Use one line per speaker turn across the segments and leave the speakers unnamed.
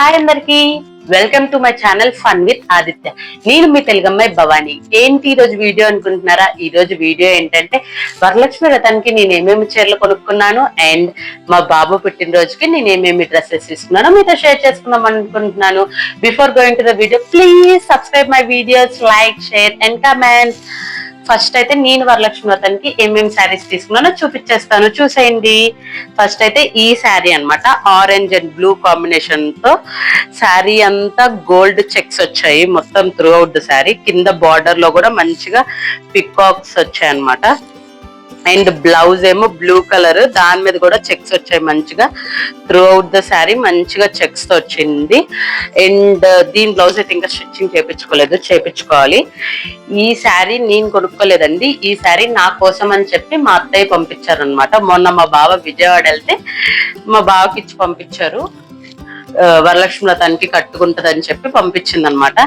Hi అందరికి, welcome to my channel fun with Aditya. నేను మీ తెలుగమ్మాయి భవాని. ఏంటి ఈ రోజు వీడియో అనుకుంటున్నారా? ఈ రోజు వీడియో ఏంటంటే వరలక్ష్మి వ్రతానికి నేను ఏమేమి చీరలు కొనుక్కున్నాను అండ్ మా బాబు పుట్టినరోజుకి నేను ఏమేమి డ్రెస్సెస్ తీసుకున్నాను మీతో షేర్ చేసుకుందాం అనుకుంటున్నాను. Before going to the video, please subscribe my videos, like, share and comment. First అయితే నేను వరలక్ష్మి వ్రతానికి ఏమేమి శారీస్ తీసుకున్నానో చూపించేస్తాను, చూసేయండి. ఫస్ట్ అయితే ఈ శారీ అన్నమాట, ఆరెంజ్ అండ్ బ్లూ కాంబినేషన్ తో శారీ అంతా గోల్డ్ చెక్స్ వచ్చాయి మొత్తం త్రూ అవుట్ ద శారీ. కింద బార్డర్ లో కూడా మంచిగా పికాక్స్ వచ్చాయి అన్నమాట. అండ్ బ్లౌజ్ ఏమో బ్లూ కలర్, దాని మీద కూడా చెక్స్ వచ్చాయి మంచిగా త్రూ అవుట్ ద శారీ, మంచిగా చెక్స్ తో వచ్చింది. అండ్ దీని బ్లౌజ్ అయితే ఇంకా స్టిచ్చింగ్ చేపించుకోవాలి. ఈ శారీ నేను కొనుక్కోలేదండి, ఈ శారీ నా కోసం అని చెప్పి మా అత్తయ్య పంపించారు అనమాట. మొన్న మా బావ విజయవాడ వెళ్తే మా బావకి ఇచ్చి పంపించారు, వరలక్ష్మి వ్రతానికి కట్టుకుంటదని చెప్పి పంపించింది అనమాట.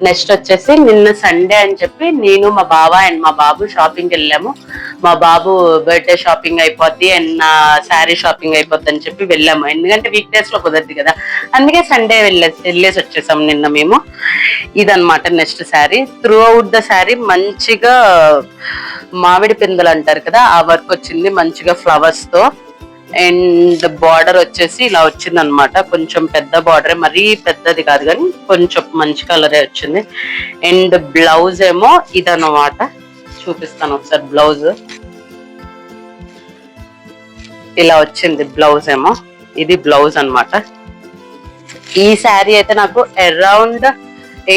నెక్స్ట్ వచ్చేసి నిన్న సండే అని చెప్పి నేను మా బావ అండ్ మా బాబు షాపింగ్ వెళ్ళాము. మా బాబు బర్త్డే షాపింగ్ అయిపోద్ది అండ్ నా శారీ షాపింగ్ అయిపోద్ది అని చెప్పి వెళ్ళాము, ఎందుకంటే వీక్ డేస్ లో కుదరదు కదా, అందుకే సండే వెళ్ళేసి వచ్చేసాం నిన్న మేము. ఇదనమాట next sari. Through out the sari మంచిగా మామిడి పిందెలు అంటారు కదా, ఆ వర్క్ వచ్చింది మంచిగా ఫ్లవర్స్ తో. అండ్ బార్డర్ వచ్చేసి ఇలా వచ్చింది అనమాట, కొంచెం పెద్ద బార్డర్, మరీ పెద్దది కాదు కానీ కొంచెం మంచి కలరే వచ్చింది. అండ్ బ్లౌజ్ ఏమో ఇదన్నమాట, చూపిస్తాను ఒకసారి. బ్లౌజ్ ఇలా వచ్చింది, బ్లౌజ్ ఏమో ఇది బ్లౌజ్ అన్నమాట. ఈ శారీ అయితే నాకు అరౌండ్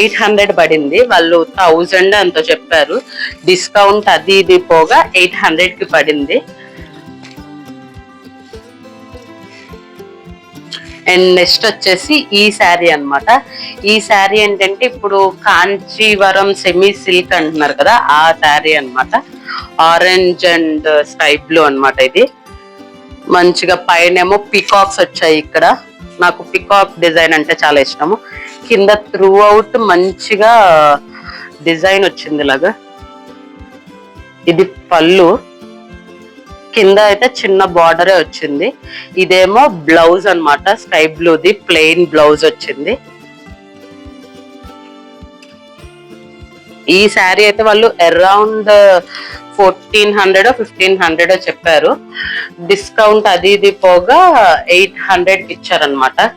800 పడింది, వాళ్ళు 1000 అంతో చెప్పారు, డిస్కౌంట్ అది ఇది పోగా 800 కి పడింది. అండ్ నెక్స్ట్ వచ్చేసి ఈ శారీ అన్నమాట. ఈ శారీ ఏంటంటే ఇప్పుడు కాంచీవరం సెమీ సిల్క్ అంటున్నారు కదా, ఆ శారీ అన్నమాట. ఆరెంజ్ అండ్ స్కై బ్లూ అన్నమాట. ఇది మంచిగా పైన ఏమో పికాక్స్ వచ్చాయి. ఇక్కడ నాకు పికాక్ డిజైన్ అంటే చాలా ఇష్టము. కింద త్రూ అవుట్ మంచిగా డిజైన్ వచ్చింది ఇలాగా. ఇది పళ్ళు, కింద అయితే చిన్న బార్డరే వచ్చింది. ఇదేమో బ్లౌజ్ అన్నమాట, స్కై బ్లూది ప్లెయిన్ బ్లౌజ్ వచ్చింది. ఈ శారీ అయితే వాళ్ళు అరౌండ్ 1400 1500 చెప్పారు, డిస్కౌంట్ అది ఇది పోగా 800 ఇచ్చారనమాట.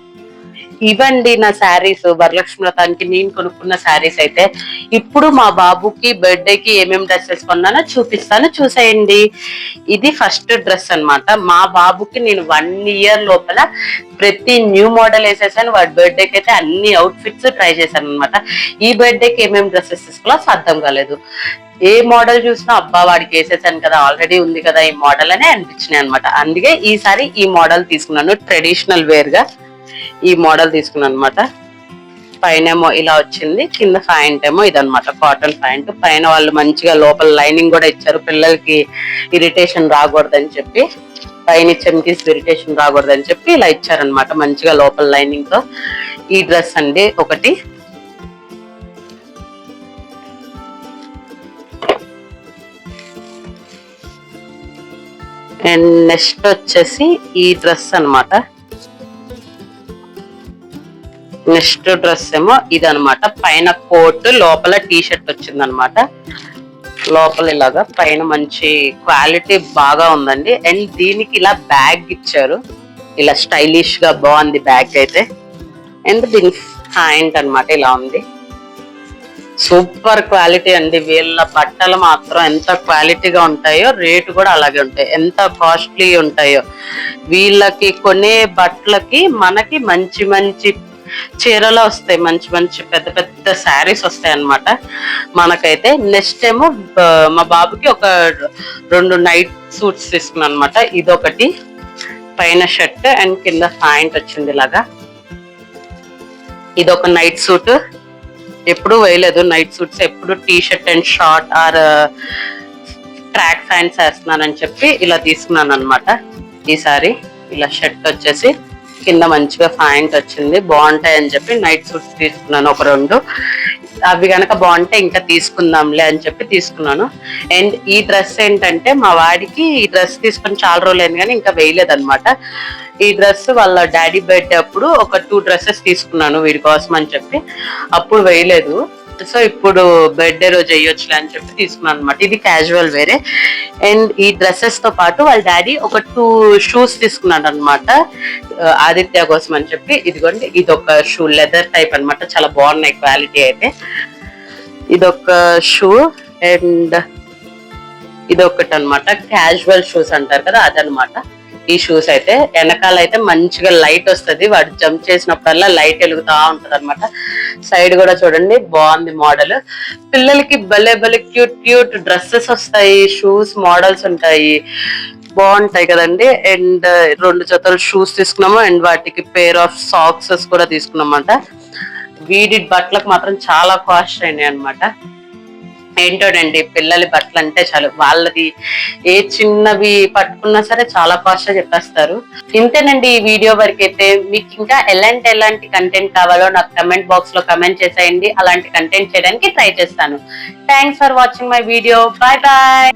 ఇవండి నా శారీస్. వరలక్ష్మి వ్రతానికి నేను కొనుక్కున్న శారీస్ అయితే. ఇప్పుడు మా బాబుకి బర్త్డేకి ఏమేమి డ్రెస్సెస్ కొన్నానో చూపిస్తాను, చూసేయండి. ఇది ఫస్ట్ డ్రెస్ అన్నమాట. మా బాబుకి నేను 1 ఇయర్ లోపల ప్రతి న్యూ మోడల్ వేసేసాను. వాడి బర్త్డేకి అయితే అన్ని అవుట్ ఫిట్స్ ట్రై చేశాను అనమాట. ఈ బర్త్డేకి ఏమేమి డ్రెస్సెస్ తీసుకోవాలో అర్థం కాలేదు. ఏ మోడల్ చూసినా అబ్బా వాడికి వేసేసాను కదా, ఆల్రెడీ ఉంది కదా ఈ మోడల్ అనే అనిపించినాయి అనమాట. అందుకే ఈసారి ఈ మోడల్ తీసుకున్నాను, ట్రెడిషనల్ వేర్ గా ఈ మోడల్ తీసుకున్నాను అనమాట. పైన ఏమో ఇలా వచ్చింది, కింద ప్యాంట్ ఏమో ఇదనమాట, కాటన్ ప్యాంట్. పైన వాళ్ళు మంచిగా లోపల లైనింగ్ కూడా ఇచ్చారు, పిల్లలకి ఇరిటేషన్ రాకూడదని చెప్పి, పైన చెమ్కీస్ ఇరిటేషన్ రాకూడదని చెప్పి ఇలా ఇచ్చారనమాట మంచిగా లోపల లైనింగ్ తో. ఈ డ్రెస్ అండి ఒకటి. అండ్ నెక్స్ట్ వచ్చేసి ఈ డ్రెస్ అన్నమాట. నెక్స్ట్ డ్రెస్ ఏమో ఇదనమాట, పైన కోట్ లోపల టీ షర్ట్ వచ్చింది అనమాట. లోపల ఇలాగా పైన మంచి క్వాలిటీ బాగా ఉందండి. అండ్ దీనికి ఇలా బ్యాగ్ ఇచ్చారు, ఇలా స్టైలిష్ గా బాగుంది బ్యాగ్ అయితే. అండ్ దీని హ్యాండ్ అన్నమాట ఇలా ఉంది, సూపర్ క్వాలిటీ అండి. వీళ్ళ బట్టలు మాత్రం ఎంత క్వాలిటీగా ఉంటాయో రేటు కూడా అలాగే ఉంటాయి, ఎంత కాస్ట్లీ ఉంటాయో. వీళ్ళకి కొనే బట్టలకి మనకి మంచి మంచి చీరలు వస్తాయి, మంచి మంచి పెద్ద పెద్ద శారీస్ వస్తాయి అన్నమాట మనకైతే. నెక్స్ట్ ఏమో మా బాబుకి ఒక 2 నైట్ సూట్స్ తీసుకున్నాను అనమాట. ఇదొకటి, పైన షర్ట్ అండ్ కింద ప్యాంట్ వచ్చింది ఇలాగా. ఇదొక నైట్ సూట్, ఎప్పుడు వేయలేదు నైట్ సూట్స్, ఎప్పుడు T shirt and short or track pants వేస్తున్నానని చెప్పి ఇలా తీసుకున్నాను అనమాట. ఈసారి ఇలా షర్ట్ వచ్చేసి కింద మంచిగా ప్యాంట్ వచ్చింది, బాగుంటాయి అని చెప్పి నైట్ సూట్స్ తీసుకున్నాను ఒక 2. అవి కనుక బాగుంటే ఇంకా తీసుకుందాంలే అని చెప్పి తీసుకున్నాను. అండ్ ఈ డ్రెస్ ఏంటంటే మా వాడికి ఈ డ్రెస్ తీసుకొని చాలా రోజులు అయింది కానీ ఇంకా వేయలేదు అనమాట. ఈ డ్రెస్ వాళ్ళ డాడీ బర్త్డే అప్పుడు ఒక 2 డ్రెస్సెస్ తీసుకున్నాను వీడి కోసం అని చెప్పి. అప్పుడు వేయలేదు, సో ఇప్పుడు బర్త్డే రోజు వేయొచ్చులే అని చెప్పి తీసుకున్నాను అనమాట. ఇది క్యాజువల్ వేరే. అండ్ ఈ డ్రెస్సెస్ తో పాటు వాళ్ళ డాడీ ఒక 2 షూస్ తీసుకున్నాడు అనమాట ఆదిత్య కోసం అని చెప్పి. ఇదిగోండి, ఇది ఒక షూ, లెదర్ టైప్ అనమాట, చాలా బాగున్నాయి క్వాలిటీ అయితే. ఇదొక షూ అండ్ ఇదొకటి అనమాట, క్యాజువల్ షూస్ అంటారు కదా అదనమాట. ఈ షూస్ అయితే వెనకాల అయితే మంచిగా లైట్ వస్తుంది, వాడు జంప్ చేసినప్పుడల్లా లైట్ వెలుగుతా ఉంటది అనమాట. సైడ్ కూడా చూడండి బాగుంది మోడల్. పిల్లలకి భలే భలే క్యూట్ క్యూట్ డ్రెస్సెస్ వస్తాయి, షూస్ మోడల్స్ ఉంటాయి, బాగుంటాయి కదండి. అండ్ 2 జతలు షూస్ తీసుకున్నాము అండ్ వాటికి పేర్ ఆఫ్ సాక్సెస్ కూడా తీసుకున్నామంట. వీడి బట్టలకు మాత్రం చాలా కాస్ట్ అయినాయి అనమాట. ఏంటోనండి, పిల్లల బట్టలు అంటే చాలు, వాళ్ళది ఏ చిన్నవి పట్టుకున్నా సరే చాలా కాస్ట్ చెప్పేస్తారు. ఇంతేనండి ఈ వీడియో వరకు అయితే. మీకు ఇంకా ఎలాంటి కంటెంట్ కావాలో నాకు కమెంట్ బాక్స్ లో కమెంట్ చేసేయండి, అలాంటి కంటెంట్ చేయడానికి ట్రై చేస్తాను. Thanks for watching my video. Bye bye.